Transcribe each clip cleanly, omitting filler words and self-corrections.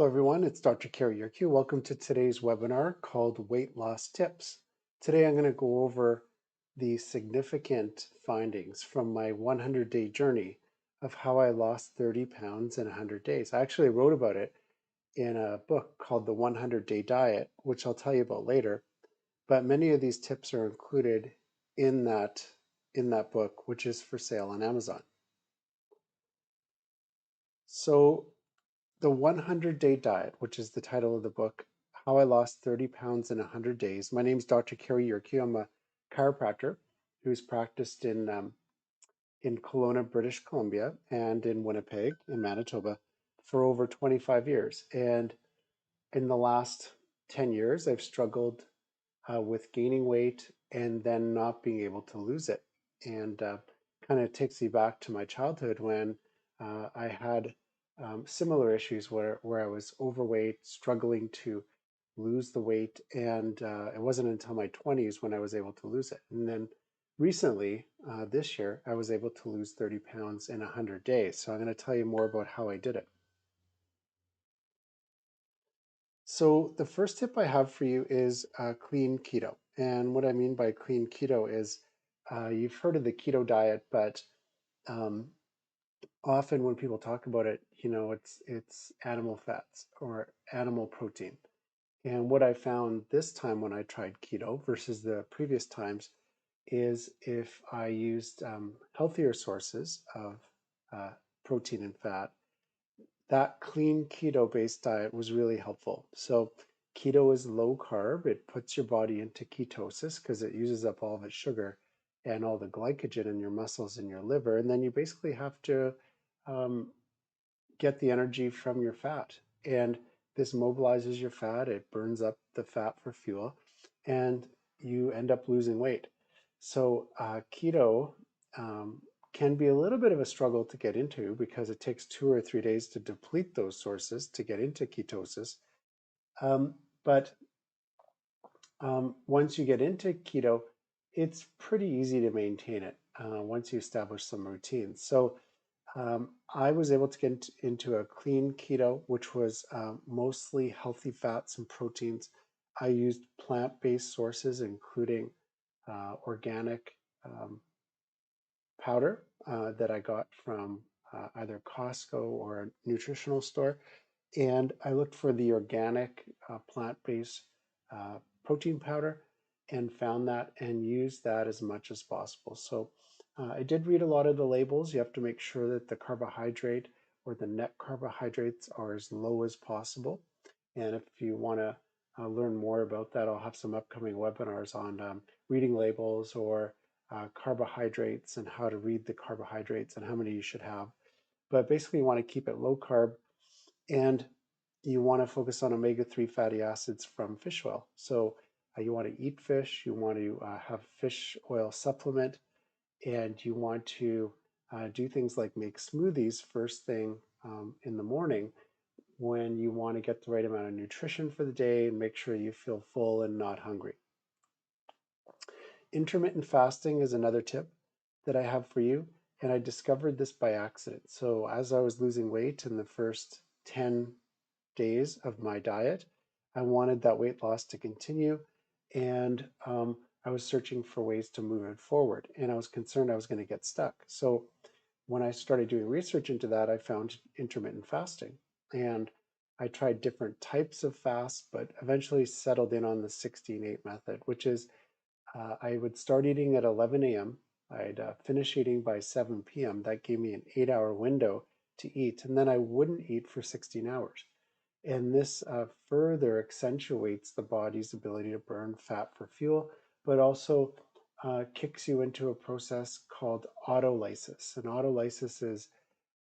Hello everyone, it's Dr. Cary Yurkiw. Welcome to today's webinar called Weight Loss Tips. Today I'm going to go over the significant findings from my 100-day journey of how I lost 30 pounds in 100 days. I actually wrote about it in a book called The 100-Day Diet, which I'll tell you about later. But many of these tips are included in that book, which is for sale on Amazon. So the 100-Day Diet, which is the title of the book, How I Lost 30 Pounds in 100 Days. My name is Dr. Cary Yurkiw. I'm a chiropractor who's practiced in Kelowna, British Columbia, and in Winnipeg, in Manitoba, for over 25 years. And in the last 10 years, I've struggled with gaining weight and then not being able to lose it. And kind of takes me back to my childhood when I had similar issues where I was overweight, struggling to lose the weight. And it wasn't until my 20s when I was able to lose it. And then recently, this year, I was able to lose 30 pounds in 100 days. So I'm going to tell you more about how I did it. So the first tip I have for you is clean keto. And what I mean by clean keto is you've heard of the keto diet, but um, often when people talk about it, it's animal fats or animal protein. And what I found this time when I tried keto versus the previous times is if I used healthier sources of protein and fat, that clean keto based diet was really helpful. So keto is low carb. It puts your body into ketosis because it uses up all of its sugar and all the glycogen in your muscles and your liver. And then you basically have to um, get the energy from your fat. And this mobilizes your fat. It burns up the fat for fuel and you end up losing weight. So keto can be a little bit of a struggle to get into because it takes 2 or 3 days to deplete those sources to get into ketosis. But once you get into keto, it's pretty easy to maintain it once you establish some routines. So I was able to get into a clean keto, which was mostly healthy fats and proteins. I used plant-based sources, including organic powder that I got from either Costco or a nutritional store. And I looked for the organic plant-based protein powder and found that and used that as much as possible. So I did read a lot of the labels. You have to make sure that the carbohydrate or the net carbohydrates are as low as possible. And if you want to learn more about that, I'll have some upcoming webinars on reading labels or carbohydrates and how to read the carbohydrates and how many you should have. But basically, you want to keep it low carb and you want to focus on omega-3 fatty acids from fish oil. So you want to eat fish, you want to have fish oil supplement, and you want to do things like make smoothies first thing in the morning when you want to get the right amount of nutrition for the day and make sure you feel full and not hungry. Intermittent fasting is another tip that I have for you, and I discovered this by accident. So as I was losing weight in the first 10 days of my diet, I wanted that weight loss to continue, and I was searching for ways to move it forward, and I was concerned I was going to get stuck. So when I started doing research into that, I found intermittent fasting, and I tried different types of fasts, but eventually settled in on the 16-8 method, which is I would start eating at 11 a.m. I'd finish eating by 7 p.m. That gave me an 8-hour window to eat, and then I wouldn't eat for 16 hours. And this further accentuates the body's ability to burn fat for fuel, but also kicks you into a process called autolysis. And autolysis is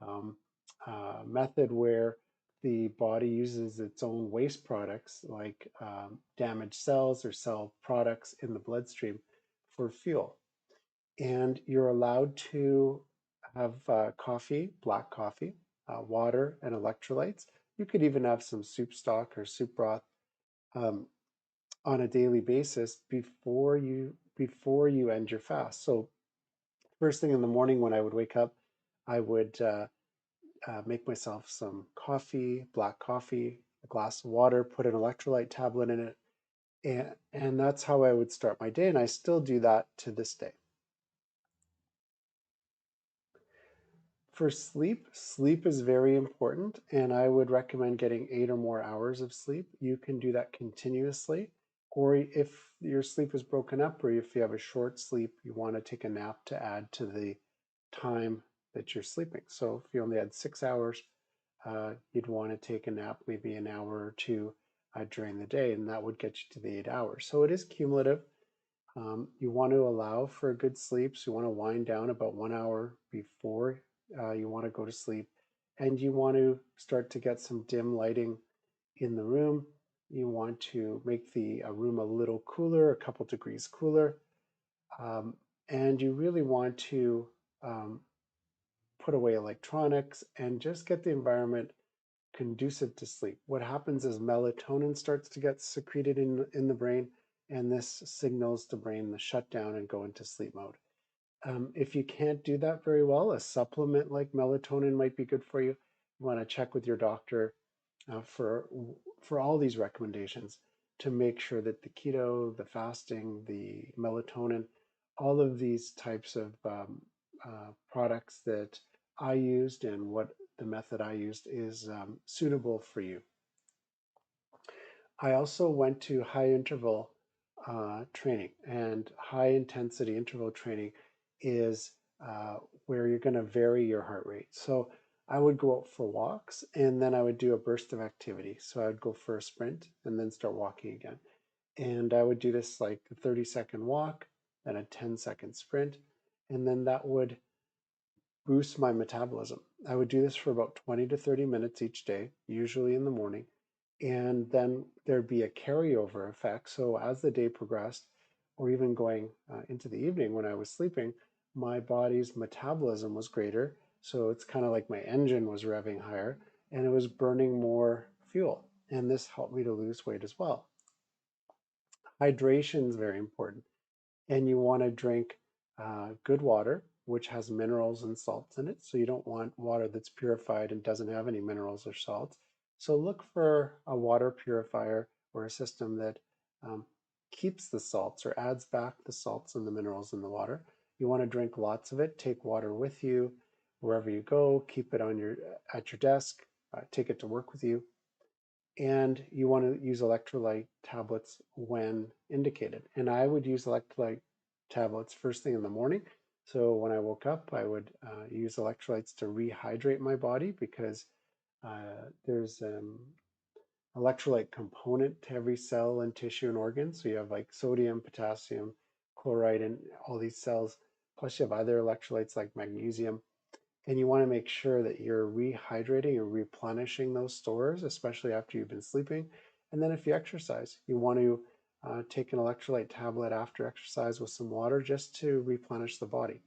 a method where the body uses its own waste products like damaged cells or cell products in the bloodstream for fuel. And you're allowed to have coffee, black coffee, water, and electrolytes. You could even have some soup stock or soup broth um, on a daily basis before you end your fast. So first thing in the morning when I would wake up, I would make myself some coffee, black coffee, a glass of water, put an electrolyte tablet in it, and that's how I would start my day, and I still do that to this day. For sleep, sleep is very important, and I would recommend getting 8 or more hours of sleep. You can do that continuously, or if your sleep is broken up, or if you have a short sleep, you want to take a nap to add to the time that you're sleeping. So if you only had 6 hours, you'd want to take a nap maybe an hour or two during the day, and that would get you to the 8 hours. So it is cumulative. You want to allow for a good sleep, so you want to wind down about 1 hour before you want to go to sleep, and you want to start to get some dim lighting in the room. You want to make the room a little cooler, a couple degrees cooler, um, and you really want to um, put away electronics and just get the environment conducive to sleep. What happens is melatonin starts to get secreted in the brain, and this signals the brain to shut down and go into sleep mode. If you can't do that very well, a supplement like melatonin might be good for you. You want to check with your doctor uh, for for all these recommendations to make sure that the keto, the fasting, the melatonin, all of these types of products that I used and what the method I used is suitable for you. I also went to high interval training, and high intensity interval training is where you're going to vary your heart rate. So I would go out for walks, and then I would do a burst of activity. So I would go for a sprint and then start walking again. And I would do this like a 30-second walk, then a 10-second sprint, and then that would boost my metabolism. I would do this for about 20 to 30 minutes each day, usually in the morning, and then there'd be a carryover effect. So as the day progressed, or even going into the evening when I was sleeping, my body's metabolism was greater. So it's kind of like my engine was revving higher, and it was burning more fuel. And this helped me to lose weight as well. Hydration is very important, and you want to drink good water, which has minerals and salts in it. So you don't want water that's purified and doesn't have any minerals or salts. So look for a water purifier or a system that um, keeps the salts or adds back the salts and the minerals in the water. You want to drink lots of it. Take water with you wherever you go. Keep it on your at your desk. Take it to work with you, and you want to use electrolyte tablets when indicated. And I would use electrolyte tablets first thing in the morning. So when I woke up, I would use electrolytes to rehydrate my body because there's an electrolyte component to every cell and tissue and organ. So you have like sodium, potassium, chloride in all these cells. Plus you have other electrolytes like magnesium, and you want to make sure that you're rehydrating or replenishing those stores, especially after you've been sleeping. And then if you exercise, you want to take an electrolyte tablet after exercise with some water just to replenish the body.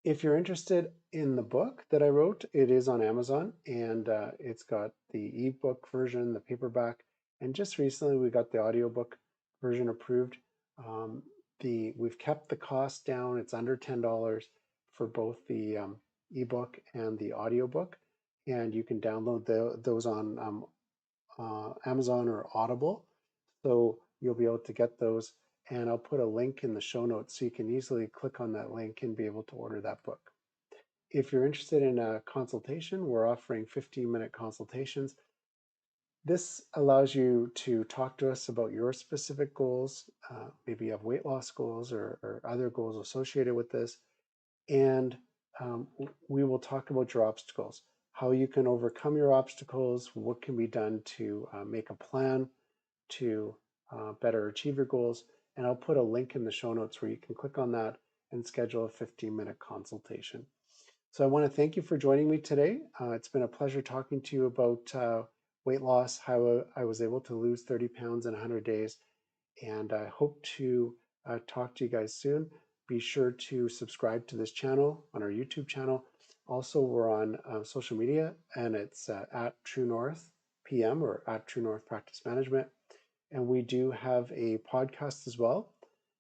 If you're interested in the book that I wrote, it is on Amazon, and it's got the ebook version, the paperback, and just recently we got the audiobook version approved. Um, we've kept the cost down. It's under $10 for both the ebook and the audiobook, and you can download those on Amazon or Audible. So you'll be able to get those, and I'll put a link in the show notes so you can easily click on that link and be able to order that book. If you're interested in a consultation, we're offering 15-minute consultations. This allows you to talk to us about your specific goals. Maybe you have weight loss goals or other goals associated with this. And we will talk about your obstacles, how you can overcome your obstacles, what can be done to make a plan to better achieve your goals. And I'll put a link in the show notes where you can click on that and schedule a 15-minute consultation. So I want to thank you for joining me today. It's been a pleasure talking to you about weight loss, how I was able to lose 30 pounds in 100 days. And I hope to talk to you guys soon. Be sure to subscribe to this channel on our YouTube channel. Also, we're on social media, and it's at True North PM or at True North Practice Management. And we do have a podcast as well,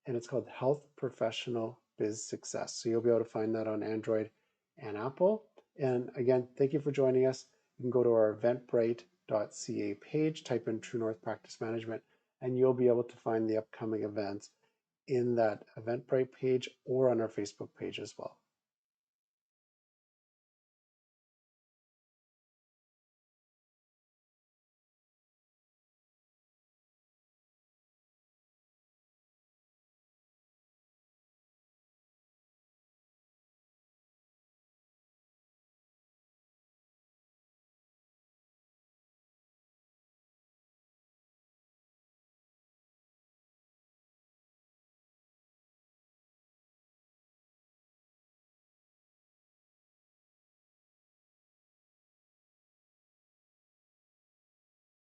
and it's called Health Professional Biz Success. So you'll be able to find that on Android and Apple. And again, thank you for joining us. You can go to our eventbrite.ca page, type in True North Practice Management, and you'll be able to find the upcoming events in that Eventbrite page or on our Facebook page as well.